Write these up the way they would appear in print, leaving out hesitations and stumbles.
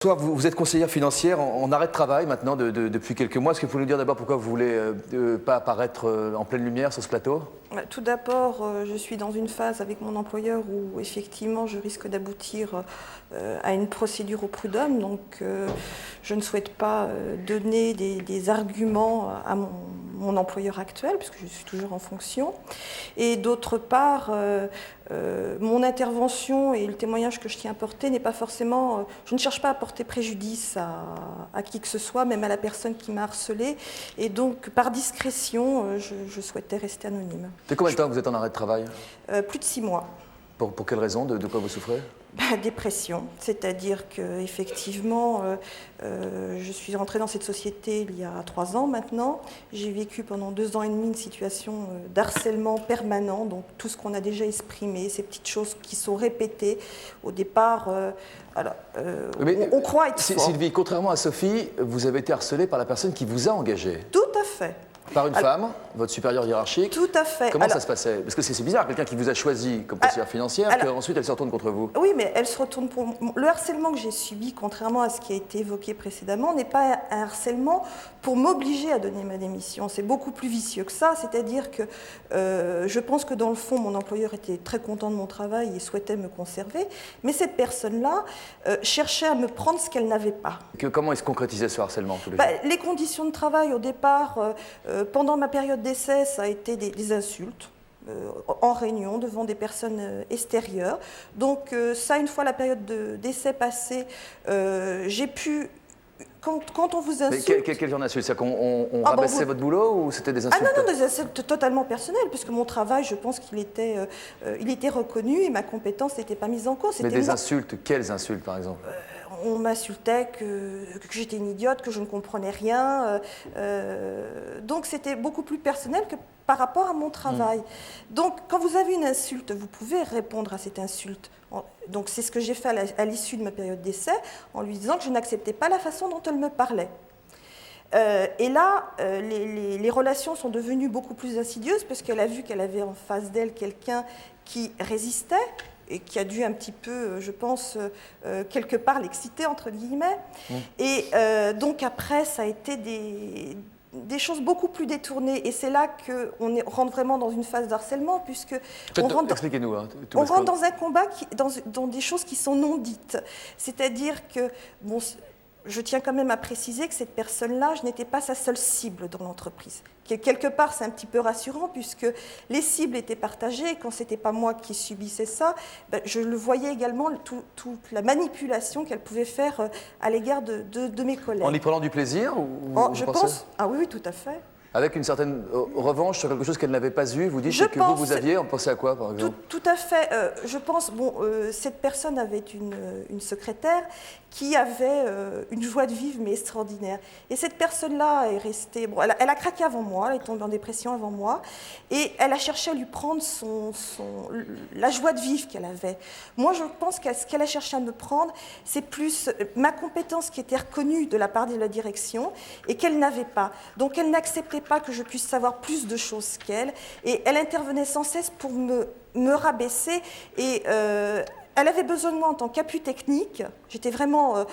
Soit vous êtes conseillère financière en arrêt de travail maintenant depuis quelques mois. Est-ce que vous pouvez nous dire d'abord pourquoi vous voulez pas apparaître en pleine lumière sur ce plateau? Tout d'abord, je suis dans une phase avec mon employeur où effectivement je risque d'aboutir à une procédure au prud'homme. Donc je ne souhaite pas donner des arguments à mon employeur actuel puisque je suis toujours en fonction. Et d'autre part, mon intervention et le témoignage que je tiens à porter n'est pas forcément... je ne cherche pas à porter préjudice à qui que ce soit, même à la personne qui m'a harcelée. Et donc, par discrétion, je souhaitais rester anonyme. Depuis combien de temps que vous êtes en arrêt de travail? Plus de 6 mois. Pour quelle raison? De quoi vous souffrez? Dépression, c'est-à-dire qu'effectivement, je suis rentrée dans cette société il y a 3 ans maintenant. J'ai vécu pendant 2 ans et demi une situation d'harcèlement permanent, donc tout ce qu'on a déjà exprimé, ces petites choses qui sont répétées. Au départ, on croit être fort. Sylvie, contrairement à Sophie, vous avez été harcelée par la personne qui vous a engagé. Tout à fait. Par une femme, votre supérieure hiérarchique. Tout à fait. Comment ça se passait? Parce que c'est bizarre, quelqu'un qui vous a choisi comme conseillère financière, qu'ensuite elle se retourne contre vous. Oui, mais elle se retourne pour... Le harcèlement que j'ai subi, contrairement à ce qui a été évoqué précédemment, n'est pas un harcèlement pour m'obliger à donner ma démission. C'est beaucoup plus vicieux que ça, c'est-à-dire que je pense que dans le fond, mon employeur était très content de mon travail et souhaitait me conserver, mais cette personne-là cherchait à me prendre ce qu'elle n'avait pas. Comment est-ce concrétisait ce harcèlement tous les jours? Les conditions de travail, au départ... pendant ma période d'essai, ça a été des insultes en réunion devant des personnes extérieures. Donc ça, une fois la période d'essai passée, j'ai pu... Quand on vous insulte... Mais quel genre d'insulte? C'est-à-dire qu'on rabaissait votre boulot ou c'était des insultes? Non, des insultes totalement personnelles, puisque mon travail, je pense qu'il était, il était reconnu et ma compétence n'était pas mise en cause. Mais des insultes, quelles insultes par exemple? On m'insultait que j'étais une idiote, que je ne comprenais rien. Donc c'était beaucoup plus personnel que par rapport à mon travail. Donc quand vous avez une insulte, vous pouvez répondre à cette insulte. Donc c'est ce que j'ai fait à l'issue de ma période d'essai, en lui disant que je n'acceptais pas la façon dont elle me parlait. Et là, les relations sont devenues beaucoup plus insidieuses parce qu'elle a vu qu'elle avait en face d'elle quelqu'un qui résistait et qui a dû un petit peu, je pense, quelque part l'exciter, entre guillemets. Et donc après, ça a été des choses beaucoup plus détournées. Et c'est là qu'on rentre vraiment dans une phase d'harcèlement, puisque expliquez-nous. On rentre dans un combat, dans des choses qui sont non dites. C'est-à-dire que... bon, je tiens quand même à préciser que cette personne-là, je n'étais pas sa seule cible dans l'entreprise. Quelque part, c'est un petit peu rassurant puisque les cibles étaient partagées et quand ce n'était pas moi qui subissais ça, je le voyais également, toute la manipulation qu'elle pouvait faire à l'égard de mes collègues. En y prenant du plaisir je pense. Ah oui, tout à fait. Avec une certaine revanche sur quelque chose qu'elle n'avait pas eu, vous dites que vous aviez, on pensait à quoi par exemple? Tout à fait. Je pense, cette personne avait une secrétaire qui avait une joie de vivre mais extraordinaire. Et cette personne-là est restée... Bon, elle a craqué avant moi, elle est tombée en dépression avant moi, et elle a cherché à lui prendre la joie de vivre qu'elle avait. Moi, je pense que ce qu'elle a cherché à me prendre, c'est plus ma compétence qui était reconnue de la part de la direction et qu'elle n'avait pas. Donc, elle n'acceptait pas que je puisse savoir plus de choses qu'elle, et elle intervenait sans cesse pour me rabaisser, et elle avait besoin de moi en tant qu'appui technique. J'étais vraiment...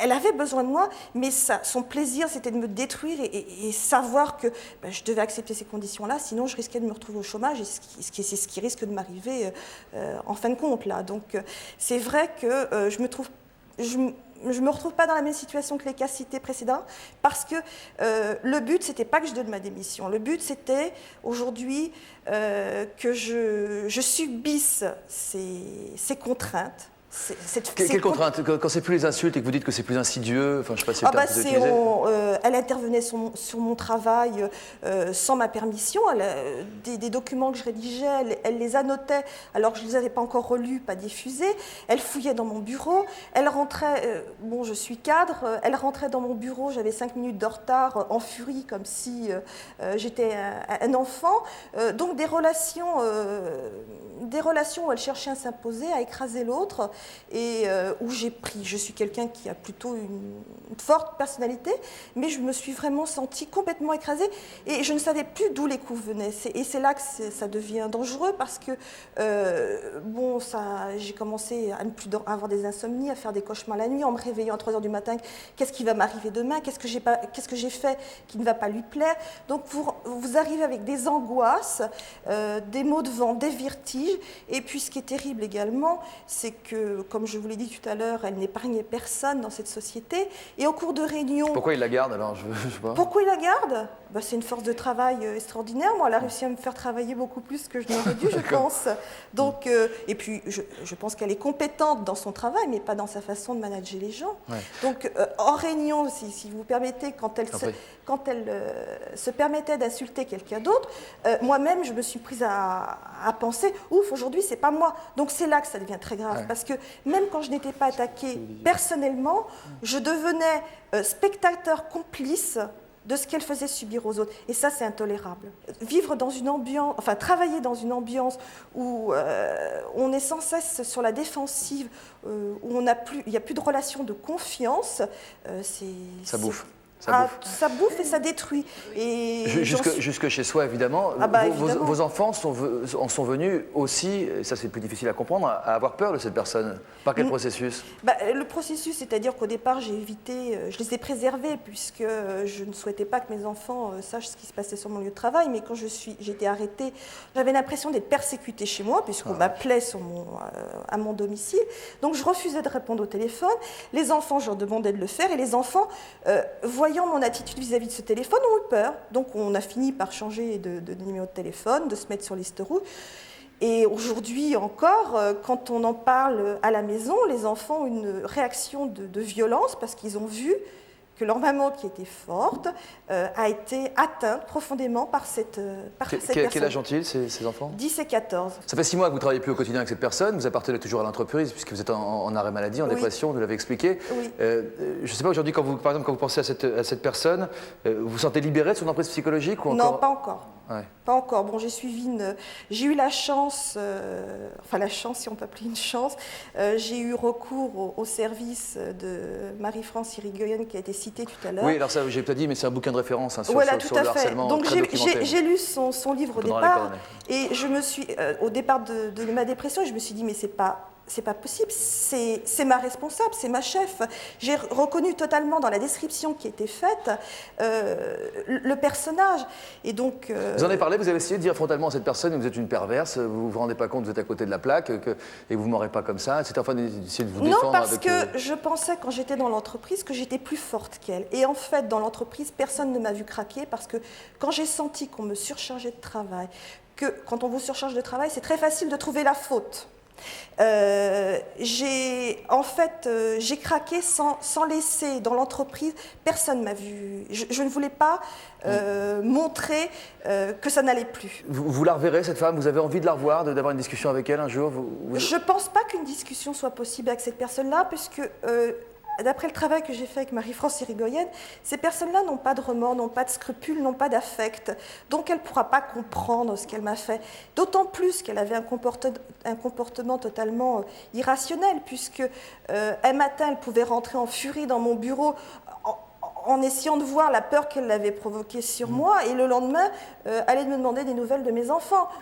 elle avait besoin de moi, mais son plaisir, c'était de me détruire et savoir que je devais accepter ces conditions-là, sinon je risquais de me retrouver au chômage, et c'est ce qui risque de m'arriver en fin de compte, là. Donc c'est vrai que je me retrouve pas dans la même situation que les cas cités précédents, parce que le but, c'était pas que je donne ma démission. Le but, c'était aujourd'hui que je subisse ces contraintes. Quelles contraintes? Quand c'est plus les insultes et que vous dites que c'est plus insidieux, enfin je sais pas si c'est le terme que vous utilisez. Elle intervenait sur mon travail sans ma permission. Des documents que je rédigeais, elle les annotait alors que je ne les avais pas encore relus, pas diffusés. Elle fouillait dans mon bureau. Elle rentrait, je suis cadre, elle rentrait dans mon bureau, j'avais 5 minutes de retard, en furie, comme si j'étais un enfant. Donc des relations où elle cherchait à s'imposer, à écraser l'autre. et où je suis quelqu'un qui a plutôt une forte personnalité, mais je me suis vraiment sentie complètement écrasée et je ne savais plus d'où les coups venaient. Et c'est là que ça devient dangereux parce que j'ai commencé à ne plus avoir des insomnies, à faire des cauchemars la nuit en me réveillant à 3 heures du matin. Qu'est-ce qui va m'arriver demain? Qu'est-ce que j'ai fait qui ne va pas lui plaire? Donc vous arrivez avec des angoisses, des maux de ventre, des vertiges. Et puis ce qui est terrible également, c'est que, comme je vous l'ai dit tout à l'heure, elle n'épargnait personne dans cette société. Et au cours de réunions... Pourquoi il la garde alors? Je sais pas. Pourquoi il la garde? C'est une force de travail extraordinaire. Moi, elle a réussi à me faire travailler beaucoup plus que je n'aurais dû, je pense. Donc, et puis, je pense qu'elle est compétente dans son travail, mais pas dans sa façon de manager les gens. Ouais. Donc, en réunion, si vous permettez, quand elle se permettait d'insulter quelqu'un d'autre, moi-même, je me suis prise à penser, ouf, aujourd'hui, c'est pas moi. Donc, c'est là que ça devient très grave. Ouais. Parce que même quand je n'étais pas attaquée personnellement, je devenais spectateur complice de ce qu'elle faisait subir aux autres. Et ça, c'est intolérable. Vivre dans une ambiance, travailler dans une ambiance où on est sans cesse sur la défensive, où il n'y a plus de relation de confiance, ça bouffe. Ça bouffe et ça détruit. Et jusque chez soi, évidemment. Évidemment. Vos enfants en sont venus aussi, et ça c'est plus difficile à comprendre, à avoir peur de cette personne. Par quel processus? Le processus, c'est-à-dire qu'au départ, je les ai préservés, puisque je ne souhaitais pas que mes enfants sachent ce qui se passait sur mon lieu de travail. Mais quand j'ai été arrêtée, j'avais l'impression d'être persécutée chez moi, puisqu'on m'appelait à mon domicile. Donc je refusais de répondre au téléphone. Les enfants, je leur demandais de le faire, et les enfants, voyant mon attitude vis-à-vis de ce téléphone, ont eu peur. Donc on a fini par changer de numéro de téléphone, de se mettre sur liste rouge. Et aujourd'hui encore, quand on en parle à la maison, les enfants ont une réaction de violence parce qu'ils ont vu que leur maman, qui était forte, a été atteinte profondément par cette personne. Quel âge ont-ils, ces enfants? 10 et 14. Ça fait 6 mois que vous ne travaillez plus au quotidien avec cette personne, vous appartenez toujours à l'entreprise puisque vous êtes en arrêt maladie, en dépression, vous l'avez expliqué. Oui. Je ne sais pas, aujourd'hui, par exemple, quand vous pensez à cette personne, vous vous sentez libéré de son emprise psychologique ou Non, pas encore. Ouais. Pas encore. Bon, j'ai eu la chance, la chance, si on peut appeler une chance, j'ai eu recours au service de Marie-France Irigoyen qui a été citée tout à l'heure. Oui, alors ça, j'ai pas dit, mais c'est un bouquin de référence sur voilà, le harcèlement. Donc j'ai lu son livre au départ, et je me suis, au départ de ma dépression, je me suis dit, mais c'est pas possible, c'est ma responsable, c'est ma chef. J'ai reconnu totalement dans la description qui était faite le personnage. Et donc, vous en avez parlé, vous avez essayé de dire frontalement à cette personne que vous êtes une perverse, vous ne vous rendez pas compte que vous êtes à côté de la plaque et vous ne m'aurez pas comme ça, etc. Enfin, d'essayer de vous défendre. Non, parce que je pensais quand j'étais dans l'entreprise que j'étais plus forte qu'elle. Et en fait, dans l'entreprise, personne ne m'a vu craquer parce que quand j'ai senti qu'on me surchargeait de travail, que quand on vous surcharge de travail, c'est très facile de trouver la faute. J'ai craqué sans laisser dans l'entreprise, personne m'a vu. Je ne voulais pas montrer que ça n'allait plus. Vous la reverrez, cette femme? Vous avez envie de la revoir, d'avoir une discussion avec elle un jour? Je ne pense pas qu'une discussion soit possible avec cette personne-là, puisque d'après le travail que j'ai fait avec Marie-France Irigoyen, ces personnes-là n'ont pas de remords, n'ont pas de scrupules, n'ont pas d'affect. Donc elle ne pourra pas comprendre ce qu'elle m'a fait. D'autant plus qu'elle avait un comportement totalement irrationnel, puisque un matin, elle pouvait rentrer en furie dans mon bureau en essayant de voir la peur qu'elle avait provoquée sur moi, et le lendemain, aller me demander des nouvelles de mes enfants.